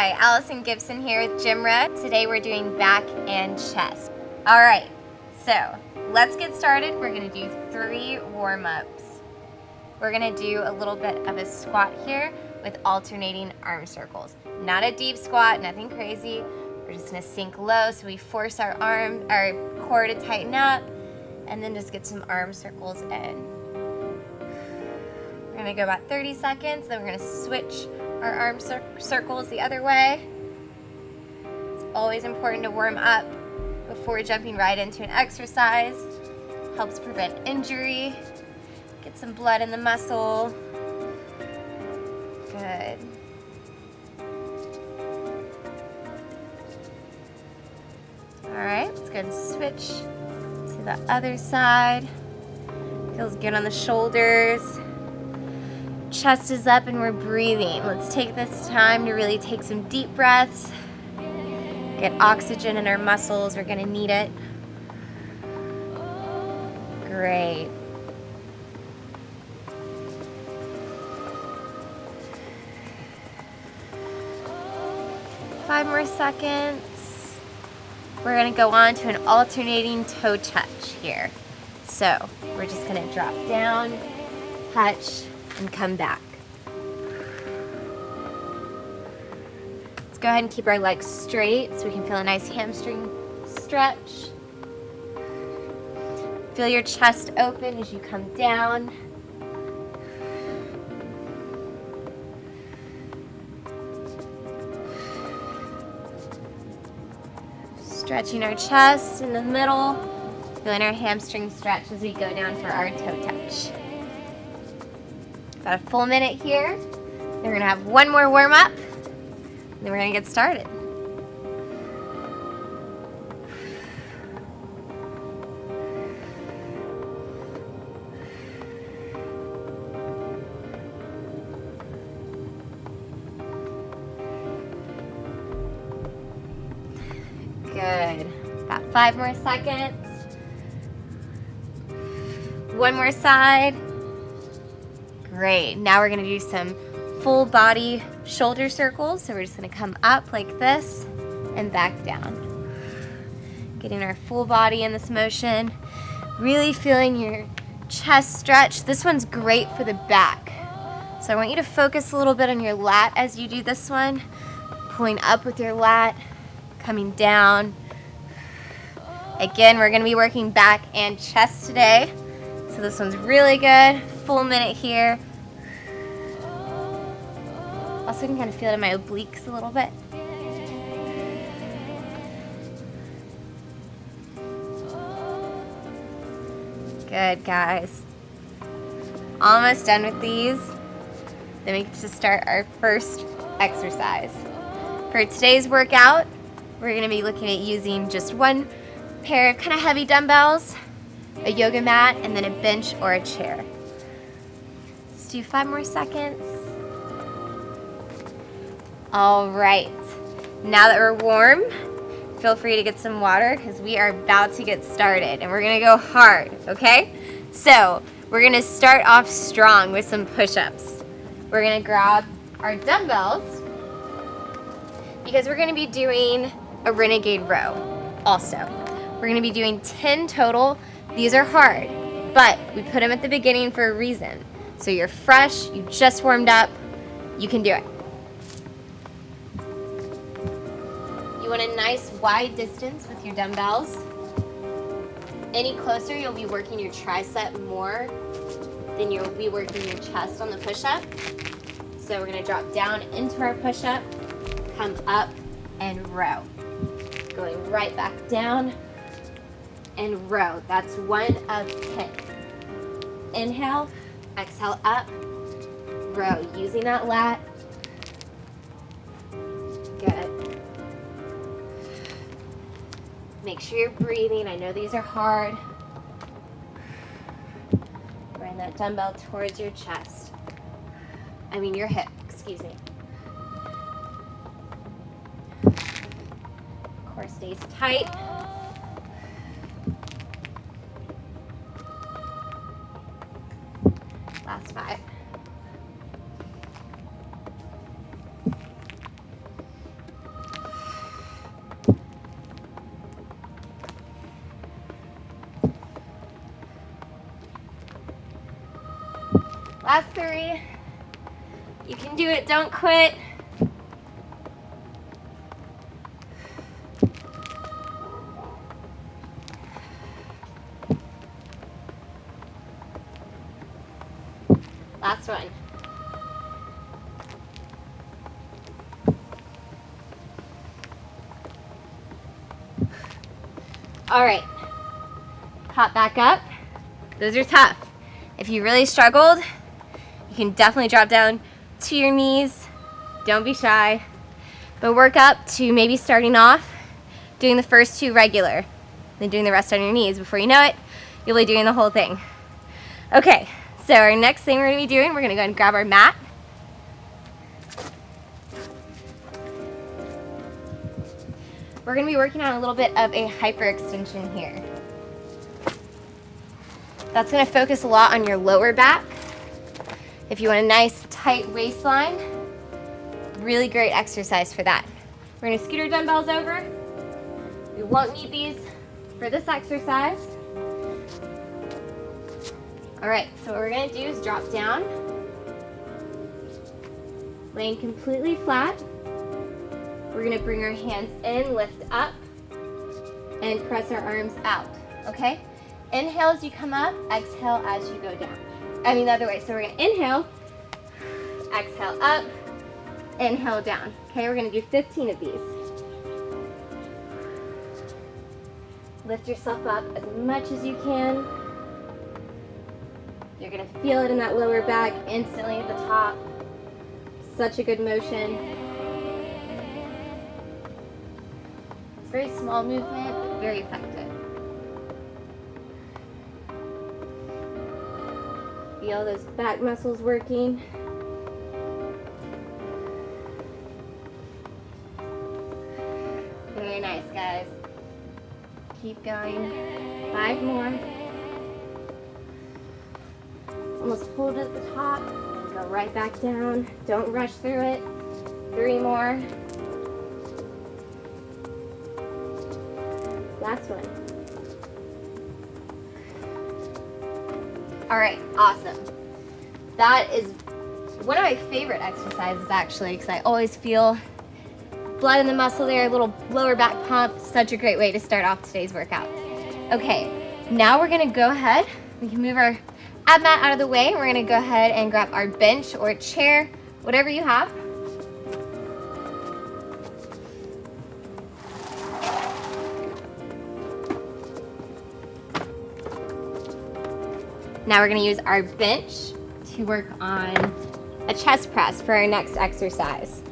Hi, Allison Gibson here with GymRa. Today we're doing back and chest. All right, so let's get started. We're gonna do 3 warm-ups. We're gonna do a little bit of a squat here with alternating arm circles. Not a deep squat, nothing crazy. We're just gonna sink low so we force our core to tighten up, and then just get some arm circles in. We're gonna go about 30 seconds, then we're gonna switch our arm circles the other way. It's always important to warm up before jumping right into an exercise. Helps prevent injury. Get some blood in the muscle. Good. All right, let's go and switch to the other side. Feels good on the shoulders. Chest is up and we're breathing. Let's take this time to really take some deep breaths. Get oxygen in our muscles. We're gonna need it. Great. Five more seconds. We're gonna go on to an alternating toe touch here. So we're just gonna drop down, touch, and come back. Let's go ahead and keep our legs straight so we can feel a nice hamstring stretch. Feel your chest open as you come down. Stretching our chest in the middle, feeling our hamstring stretch as we go down for our toe touch. About a full minute here. Then we're gonna have one more warm up, and then we're gonna get started. Good. About 5 more seconds. One more side. Great. Now we're going to do some full body shoulder circles. So we're just going to come up like this and back down. Getting our full body in this motion. Really feeling your chest stretch. This one's great for the back. So I want you to focus a little bit on your lat as you do this one. Pulling up with your lat, coming down. Again, we're going to be working back and chest today. So this one's really good. Full minute here. Also, I can kind of feel it in my obliques a little bit. Good, guys. Almost done with these. Then we get to start our first exercise. For today's workout, we're going to be looking at using just one pair of kind of heavy dumbbells, a yoga mat, and then a bench or a chair. Let's do 5 more seconds. All right, now that we're warm, feel free to get some water because we are about to get started and we're gonna go hard, okay? So we're gonna start off strong with some push-ups. We're gonna grab our dumbbells because we're gonna be doing a renegade row also. We're gonna be doing 10 total. These are hard, but we put them at the beginning for a reason. So you're fresh, you just warmed up, you can do it. You want a nice wide distance with your dumbbells. Any closer, you'll be working your tricep more than you'll be working your chest on the push-up. So we're gonna drop down into our push-up, come up and row. Going right back down and row. That's 1 of 10. Inhale, exhale up, row. Using that lat. Good. Make sure you're breathing. I know these are hard. Bring that dumbbell towards your chest. Your hip, excuse me. Core stays tight. Last 5. Last 3. You can do it, don't quit. Last one. All right, pop back up. Those are tough. If you really struggled, you can definitely drop down to your knees. Don't be shy, but work up to maybe starting off doing the first 2 regular, then doing the rest on your knees. Before you know it, you'll be doing the whole thing. Okay, so our next thing we're gonna be doing, we're gonna go and grab our mat. We're gonna be working on a little bit of a hyperextension here. That's gonna focus a lot on your lower back. If you want a nice tight waistline, really great exercise for that. We're gonna scoot our dumbbells over. We won't need these for this exercise. All right, so what we're gonna do is drop down, laying completely flat. We're gonna bring our hands in, lift up, and press our arms out, okay? Inhale as you come up, exhale as you go down. I mean the other way, so we're gonna inhale, exhale up, inhale down. Okay, we're gonna do 15 of these. Lift yourself up as much as you can. You're gonna feel it in that lower back instantly at the top. Such a good motion. It's a very small movement, but very effective. Feel those back muscles working. Very nice, guys. Keep going. 5 more. Almost hold it at the top. Go right back down. Don't rush through it. 3 more. Last one. All right, awesome. That is one of my favorite exercises actually, because I always feel blood in the muscle there, a little lower back pump. Such a great way to start off today's workout. Okay, now we're gonna go ahead. We can move our ab mat out of the way. We're gonna go ahead and grab our bench or chair, whatever you have. Now we're gonna use our bench to work on a chest press for our next exercise.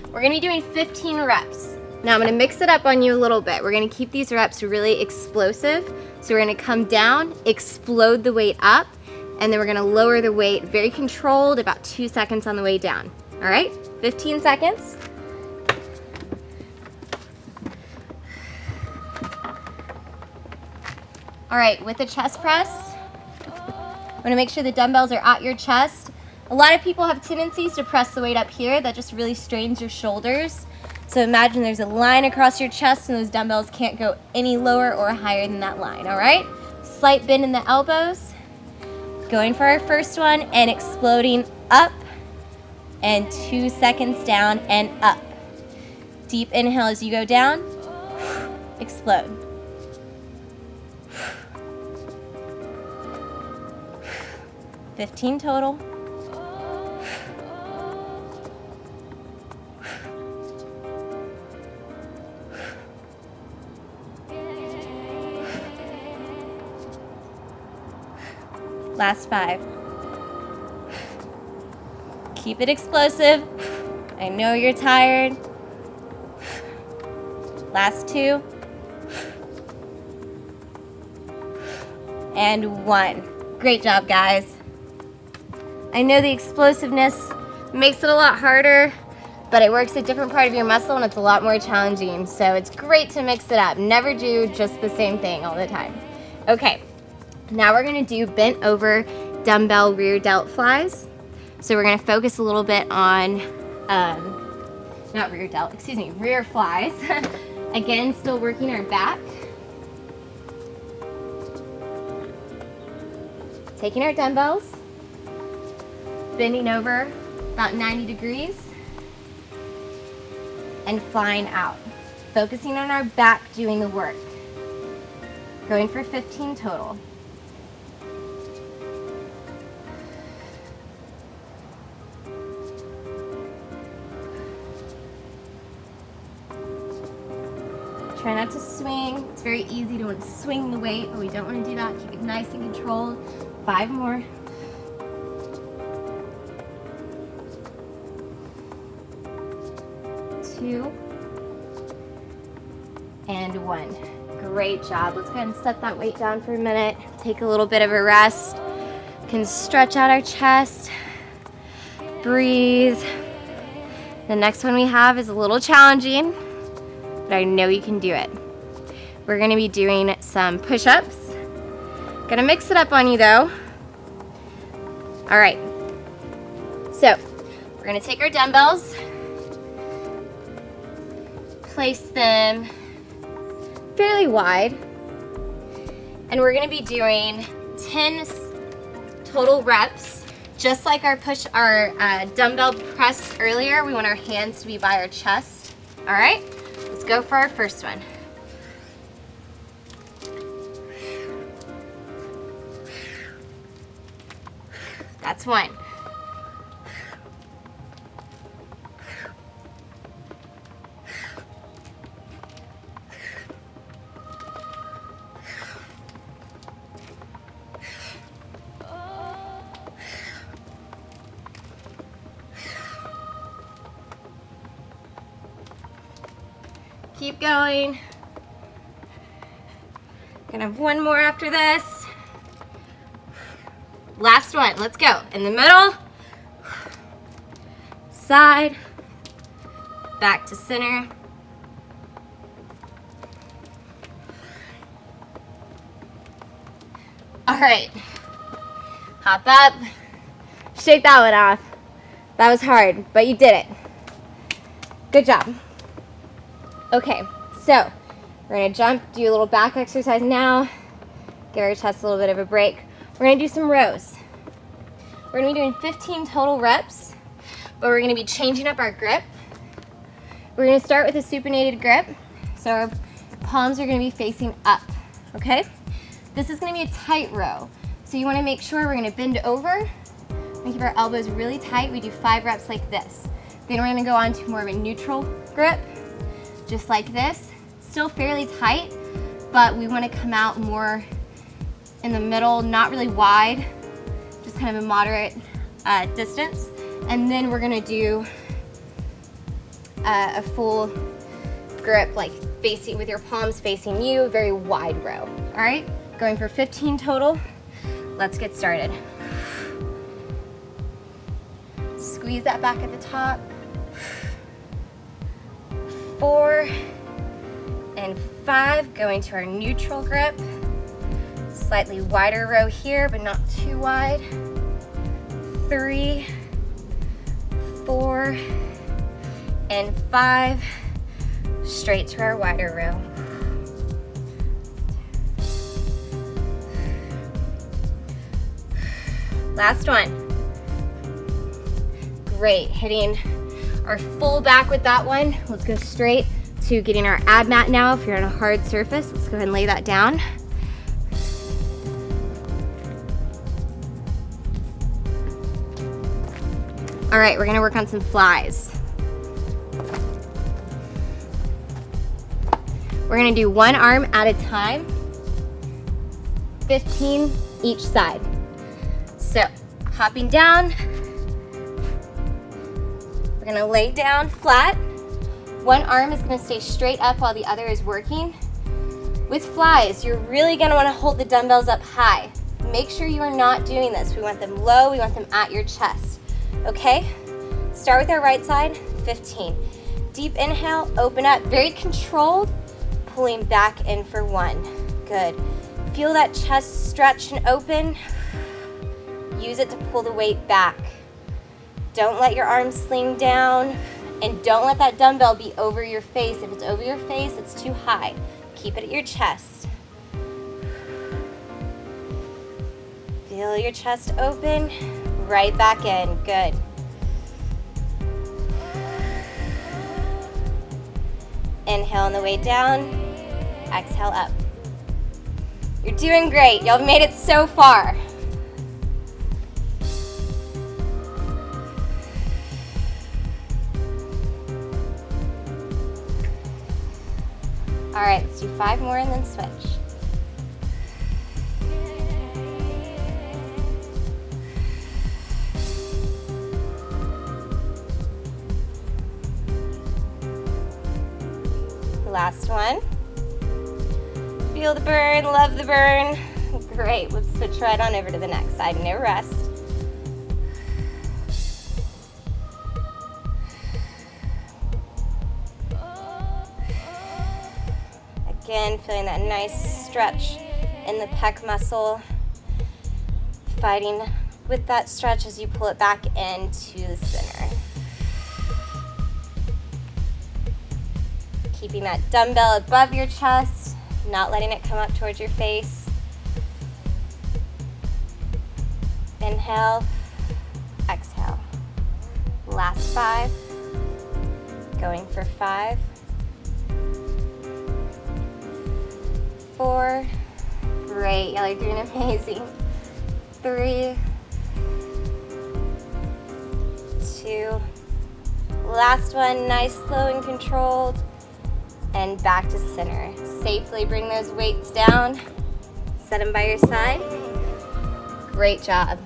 We're gonna be doing 15 reps. Now I'm gonna mix it up on you a little bit. We're gonna keep these reps really explosive. So we're gonna come down, explode the weight up, and then we're gonna lower the weight, very controlled, about 2 seconds on the way down. All right, 15 seconds. All right, with the chest press, I'm gonna make sure the dumbbells are at your chest. A lot of people have tendencies to press the weight up here. That just really strains your shoulders. So imagine there's a line across your chest and those dumbbells can't go any lower or higher than that line, all right? Slight bend in the elbows. Going for our first one and exploding up and 2 seconds down and up. Deep inhale as you go down, explode. 15 total. Last 5. Keep it explosive. I know you're tired. Last 2. And 1. Great job, guys. I know the explosiveness makes it a lot harder, but it works a different part of your muscle and it's a lot more challenging. So it's great to mix it up. Never do just the same thing all the time. Okay, now we're gonna do bent over dumbbell rear delt flies. So we're gonna focus a little bit on, not rear delt, excuse me, rear flies. Again, still working our back. Taking our dumbbells, bending over about 90 degrees and flying out. Focusing on our back doing the work. Going for 15 total. Try not to swing. It's very easy to want to swing the weight, but we don't want to do that. Keep it nice and controlled. 5 more. Two. And 1. Great job. Let's go ahead and set that weight down for a minute. Take a little bit of a rest. Can stretch out our chest. Breathe. The next one we have is a little challenging, but I know you can do it. We're gonna be doing some push-ups. Gonna mix it up on you though. All right, so we're gonna take our dumbbells, place them fairly wide, and we're gonna be doing 10 total reps. Just like our dumbbell press earlier, we want our hands to be by our chest. All right, let's go for our first one. That's 1. Keep going. Gonna have 1 more after this. Last one, let's go. In the middle, side, back to center. All right, hop up, shake that one off. That was hard, but you did it. Good job. Okay, so we're gonna jump, do a little back exercise now, give our chest a little bit of a break. We're gonna do some rows. We're gonna be doing 15 total reps, but we're gonna be changing up our grip. We're gonna start with a supinated grip, so our palms are gonna be facing up, okay? This is gonna be a tight row, so you wanna make sure we're gonna bend over and keep our elbows really tight. We do 5 reps like this. Then we're gonna go on to more of a neutral grip, just like this. Still fairly tight, but we wanna come out more in the middle, not really wide, just kind of a moderate distance. And then we're gonna do a full grip, like facing with your palms facing you, very wide row. All right, going for 15 total. Let's get started. Squeeze that back at the top. 4 and 5, going to our neutral grip. Slightly wider row here, but not too wide. 3, 4, and 5, straight to our wider row. Last one. Great, hitting our full back with that one. Let's go straight to getting our ab mat now. If you're on a hard surface, let's go ahead and lay that down. All right, we're gonna work on some flies. We're gonna do 1 arm at a time, 15 each side. So, hopping down, we're gonna lay down flat. 1 arm is gonna stay straight up while the other is working. With flies, you're really gonna wanna hold the dumbbells up high. Make sure you are not doing this. We want them low, we want them at your chest. Okay? Start with our right side, 15. Deep inhale, open up, very controlled, pulling back in for 1. Good. Feel that chest stretch and open. Use it to pull the weight back. Don't let your arms sling down, and don't let that dumbbell be over your face. If it's over your face, it's too high. Keep it at your chest. Feel your chest open, right back in. Good. Inhale on the way down. Exhale up. You're doing great. Y'all have made it so far. All right, let's do 5 more and then switch. Last one. Feel the burn, love the burn. Great, let's switch right on over to the next side. No rest. Again, feeling that nice stretch in the pec muscle. Fighting with that stretch as you pull it back into the center. Keeping that dumbbell above your chest, not letting it come up towards your face. Inhale, exhale. Last 5. Going for 5. 4. Great, y'all are doing amazing. 3. 2. Last one, nice, slow and controlled. And back to center. Safely bring those weights down. Set them by your side. Great job.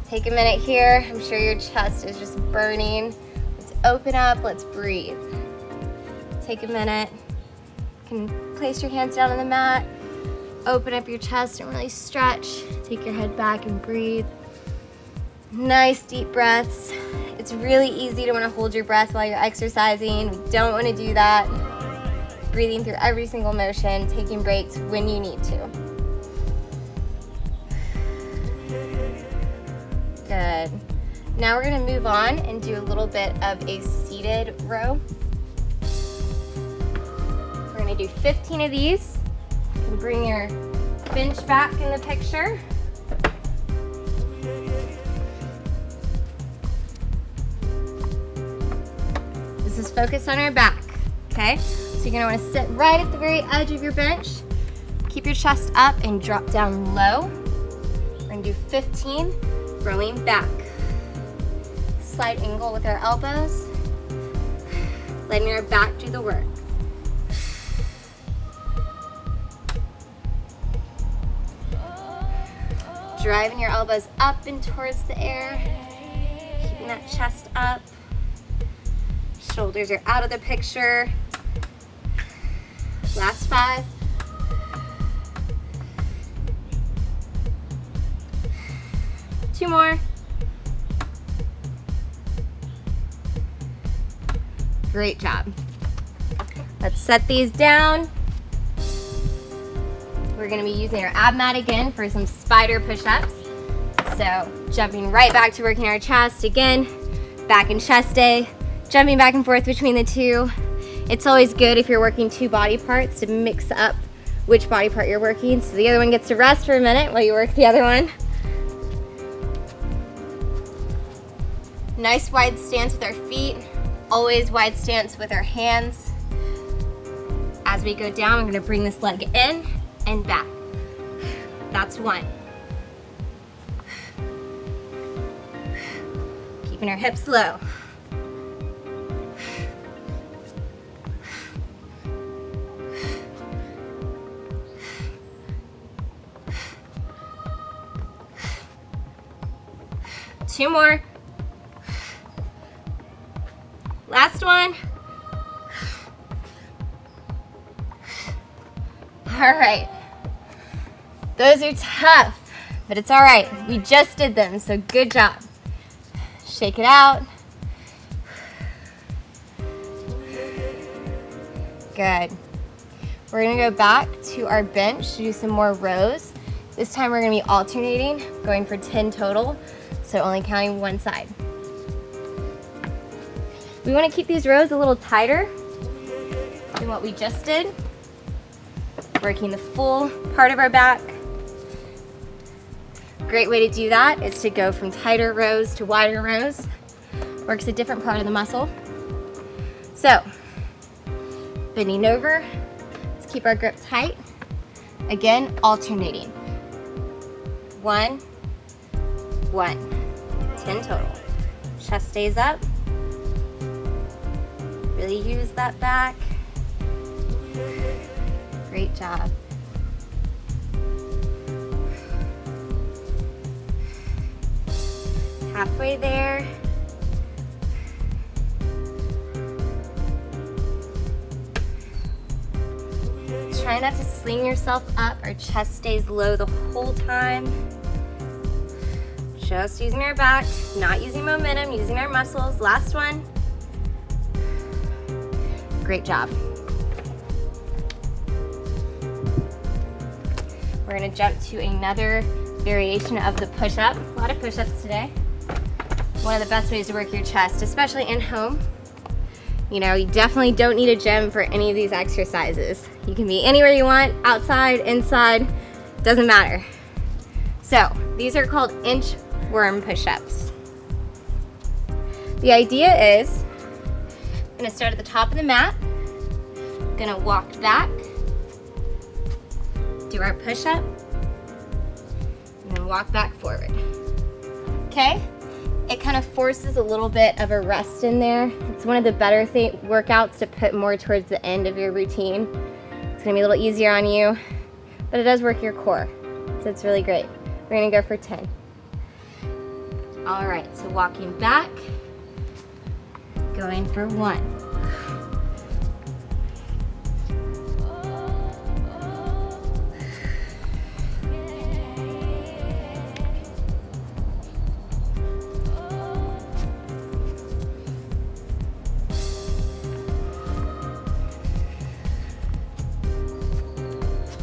Take a minute here. I'm sure your chest is just burning. Let's open up, let's breathe. Take a minute. You can place your hands down on the mat. Open up your chest and really stretch. Take your head back and breathe. Nice deep breaths. It's really easy to want to hold your breath while you're exercising. We don't want to do that. Breathing through every single motion, taking breaks when you need to. Good. Now we're going to move on and do a little bit of a seated row. We're going to do 15 of these. You can bring your bench back in the picture. This is focused on our back, okay? So you're gonna wanna sit right at the very edge of your bench. Keep your chest up and drop down low. We're gonna do 15, rowing back. Slight angle with our elbows. Letting our back do the work. Driving your elbows up and towards the air. Keeping that chest up. Shoulders are out of the picture. Last 5. Two more. Great job. Let's set these down. We're going to be using our ab mat again for some spider push-ups. So jumping right back to working our chest again, back and chest day, jumping back and forth between the two. It's always good if you're working 2 body parts to mix up which body part you're working so the other one gets to rest for a minute while you work the other one. Nice wide stance with our feet, always wide stance with our hands. As we go down, I'm going to bring this leg in and back. That's 1. Keeping our hips low. 2 more. Last one. All right. Those are tough, but it's all right. We just did them, so good job. Shake it out. Good. We're gonna go back to our bench to do some more rows. This time we're gonna be alternating, going for 10 total, so only counting one side. We wanna keep these rows a little tighter than what we just did. Working the full part of our back. great way to do that is to go from tighter rows to wider rows. Works a different part of the muscle. So, bending over, let's keep our grip tight. Again, alternating. 1, 1, 10 total. Chest stays up. Really use that back. Great job. Halfway there. Try not to sling yourself up. Our chest stays low the whole time. Just using our back, not using momentum, using our muscles. Last one. Great job. We're gonna jump to another variation of the push-up. A lot of push-ups today. One of the best ways to work your chest, especially in home. You know, you definitely don't need a gym for any of these exercises. You can be anywhere you want, outside, inside, doesn't matter. So, these are called inchworm push-ups. The idea is, I'm gonna start at the top of the mat, gonna walk back, do our push-up, and then walk back forward. Okay? It kind of forces a little bit of a rest in there. It's one of the better workouts to put more towards the end of your routine. It's gonna be a little easier on you, but it does work your core, so it's really great. We're gonna go for 10. All right, so walking back, going for 1.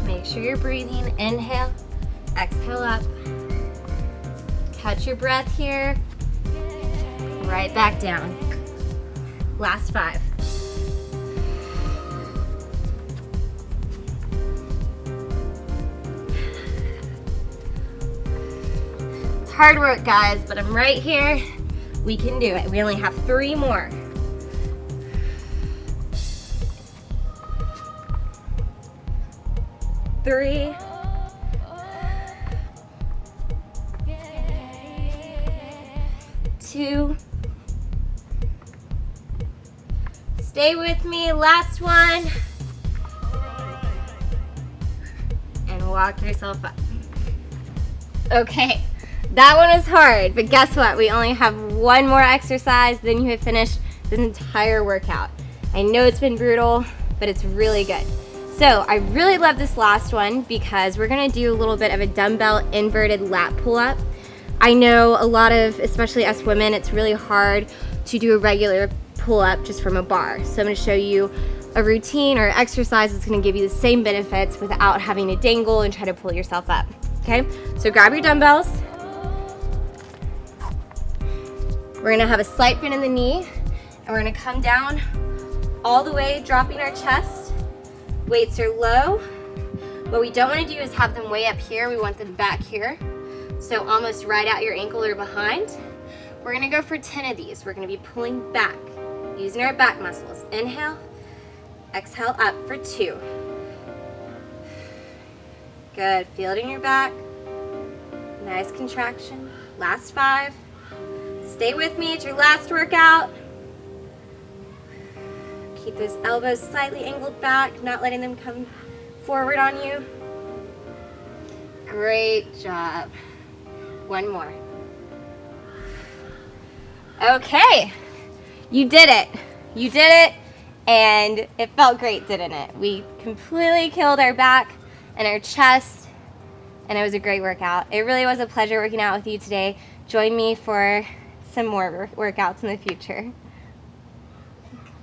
Make sure you're breathing. Inhale, exhale up. Catch your breath here. Right back down. Last 5. It's hard work, guys, but I'm right here. We can do it. We only have 3 more. 3. 2. Stay with me, last one. And walk yourself up. Okay, that one was hard, but guess what? We only have 1 more exercise, then you have finished this entire workout. I know it's been brutal, but it's really good. So I really love this last one because we're gonna do a little bit of a dumbbell inverted lat pull-up. I know a lot of, especially us women, it's really hard to do a regular pull-up just from a bar. So I'm gonna show you a routine or exercise that's gonna give you the same benefits without having to dangle and try to pull yourself up, okay? So grab your dumbbells. We're gonna have a slight bend in the knee, and we're gonna come down all the way, dropping our chest. Weights are low. What we don't want to do is have them way up here. We want them back here. So almost right at your ankle or behind. We're going to go for 10 of these. We're going to be pulling back, using our back muscles. Inhale, exhale up for 2. Good. Feel it in your back. Nice contraction. Last 5. Stay with me. It's your last workout. Keep those elbows slightly angled back, not letting them come forward on you. Great job. 1 more. Okay, you did it. You did it, and it felt great, didn't it? We completely killed our back and our chest, and it was a great workout. It really was a pleasure working out with you today. Join me for some more workouts in the future.